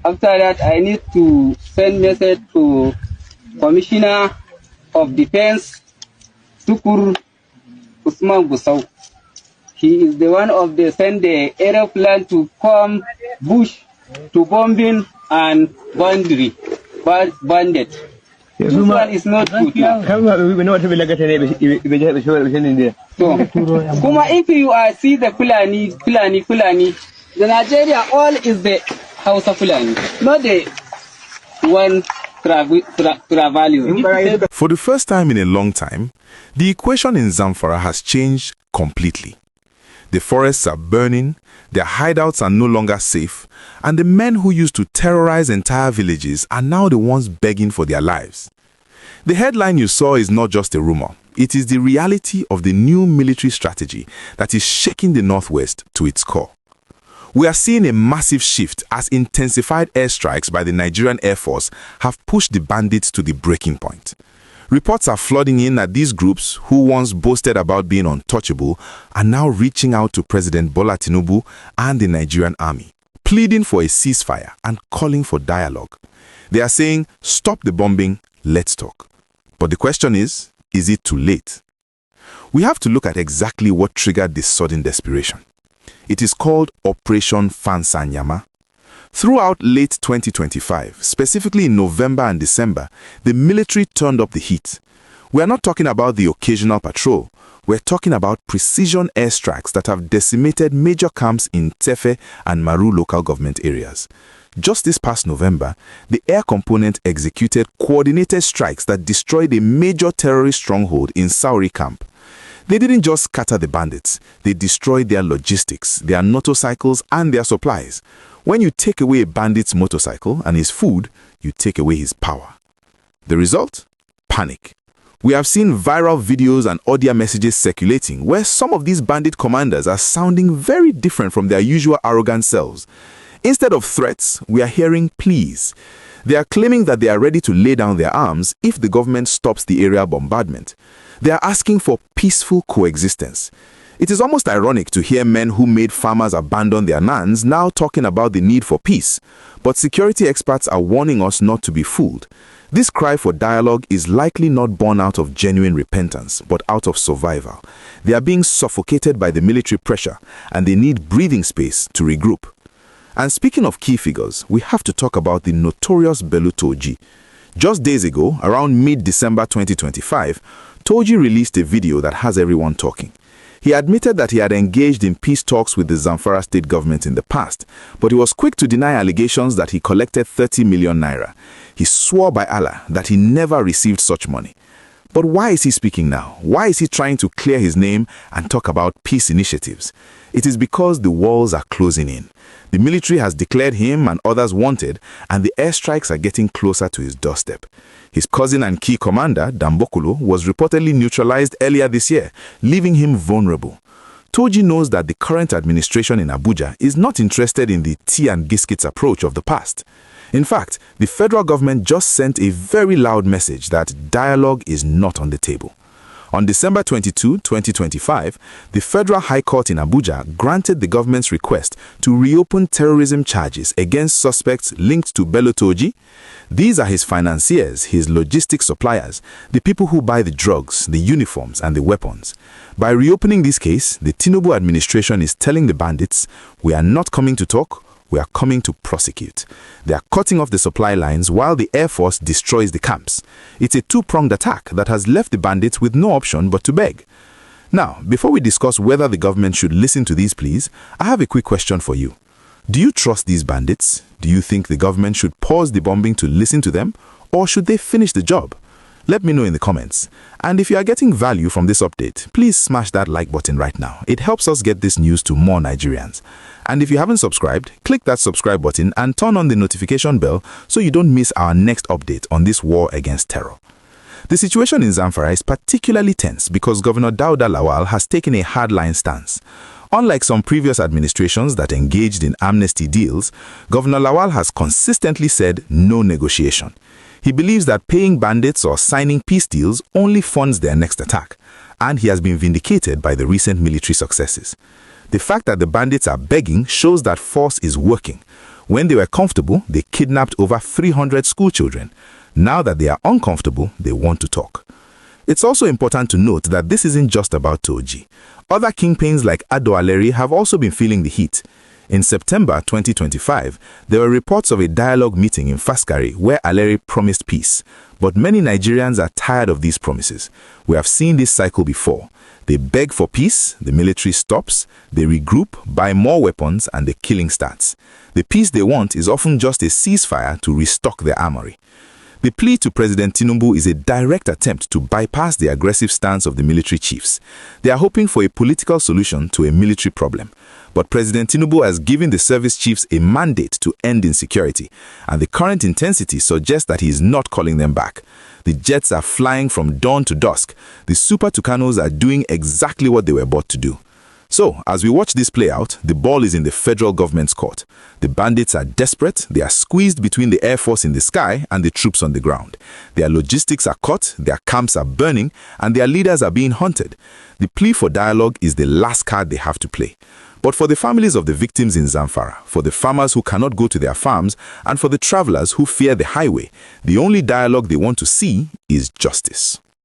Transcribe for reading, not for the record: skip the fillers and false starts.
After that, I need to send message to Commissioner of Defense, Tukur Usman Gusau. He is the one of the send the aeroplane to come bush to bombing and bandit. This one is not good. So, Kuma, if you see the Fulani, the Nigeria all is the House of Fulani, not the one traveling. For the first time in a long time, the equation in Zamfara has changed completely. The forests are burning, their hideouts are no longer safe, and the men who used to terrorize entire villages are now the ones begging for their lives. The headline you saw is not just a rumor. It is the reality of the new military strategy that is shaking the Northwest to its core. We are seeing a massive shift as intensified airstrikes by the Nigerian Airforce have pushed the bandits to the breaking point. Reports are flooding in that these groups, who once boasted about being untouchable, are now reaching out to President Bola Tinubu and the Nigerian army, pleading for a ceasefire and calling for dialogue. They are saying, stop the bombing, let's talk. But the question is it too late? We have to look at exactly what triggered this sudden desperation. It is called Operation Fansanyama. Throughout late 2025, specifically in November and December, the military turned up the heat. We are not talking about the occasional patrol. We're talking about precision airstrikes that have decimated major camps in Tefe and Maru local government areas. Just this past November, the air component executed coordinated strikes that destroyed a major terrorist stronghold in Sauri camp. They didn't just scatter the bandits, they destroyed their logistics, their motorcycles, and their supplies. When you take away a bandit's motorcycle and his food, you take away his power. The result? Panic. We have seen viral videos and audio messages circulating where some of these bandit commanders are sounding very different from their usual arrogant selves. Instead of threats, we are hearing pleas. They are claiming that they are ready to lay down their arms if the government stops the area bombardment. They are asking for peaceful coexistence. It is almost ironic to hear men who made farmers abandon their lands now talking about the need for peace. But security experts are warning us not to be fooled. This cry for dialogue is likely not born out of genuine repentance, but out of survival. They are being suffocated by the military pressure, and they need breathing space to regroup. And speaking of key figures, we have to talk about the notorious Bello Toji. Just days ago, around mid-December 2025, Toji released a video that has everyone talking. He admitted that he had engaged in peace talks with the Zamfara state government in the past, but he was quick to deny allegations that he collected 30 million naira. He swore by Allah that he never received such money. But why is he speaking now? Why is he trying to clear his name and talk about peace initiatives? It is because the walls are closing in. The military has declared him and others wanted, and the airstrikes are getting closer to his doorstep. His cousin and key commander, Dambokolo, was reportedly neutralized earlier this year, leaving him vulnerable. Toji knows that the current administration in Abuja is not interested in the tea and biscuits approach of the past. In fact, the federal government just sent a very loud message that dialogue is not on the table. On December 22, 2025, the Federal High Court in Abuja granted the government's request to reopen terrorism charges against suspects linked to Bello Toji. These are his financiers, his logistics suppliers, the people who buy the drugs, the uniforms, and the weapons. By reopening this case, the Tinubu administration is telling the bandits, we are not coming to talk, we are coming to prosecute. They are cutting off the supply lines while the Air Force destroys the camps. It's a two-pronged attack that has left the bandits with no option but to beg. Now, before we discuss whether the government should listen to these pleas, I have a quick question for you. Do you trust these bandits? Do you think the government should pause the bombing to listen to them? Or should they finish the job? Let me know in the comments. And if you are getting value from this update, please smash that like button right now. It helps us get this news to more Nigerians. And if you haven't subscribed, click that subscribe button and turn on the notification bell so you don't miss our next update on this war against terror. The situation in Zamfara is particularly tense because Governor Dauda Lawal has taken a hardline stance. Unlike some previous administrations that engaged in amnesty deals, Governor Lawal has consistently said no negotiation. He believes that paying bandits or signing peace deals only funds their next attack, and he has been vindicated by the recent military successes. The fact that the bandits are begging shows that force is working. When they were comfortable, they kidnapped over 300 school children. Now that they are uncomfortable, they want to talk. It's also important to note that this isn't just about Toji. Other kingpins like Ado Aleri have also been feeling the heat. In September 2025, there were reports of a dialogue meeting in Faskari where Aleri promised peace. But many Nigerians are tired of these promises. We have seen this cycle before. They beg for peace, the military stops, they regroup, buy more weapons, and the killing starts. The peace they want is often just a ceasefire to restock their armory. The plea to President Tinubu is a direct attempt to bypass the aggressive stance of the military chiefs. They are hoping for a political solution to a military problem. But President Tinubu has given the service chiefs a mandate to end insecurity, and the current intensity suggests that he is not calling them back. The jets are flying from dawn to dusk. The Super Tucanos are doing exactly what they were bought to do. So, as we watch this play out, the ball is in the federal government's court. The bandits are desperate, they are squeezed between the Air Force in the sky and the troops on the ground. Their logistics are cut, their camps are burning, and their leaders are being hunted. The plea for dialogue is the last card they have to play. But for the families of the victims in Zamfara, for the farmers who cannot go to their farms, and for the travelers who fear the highway, the only dialogue they want to see is justice.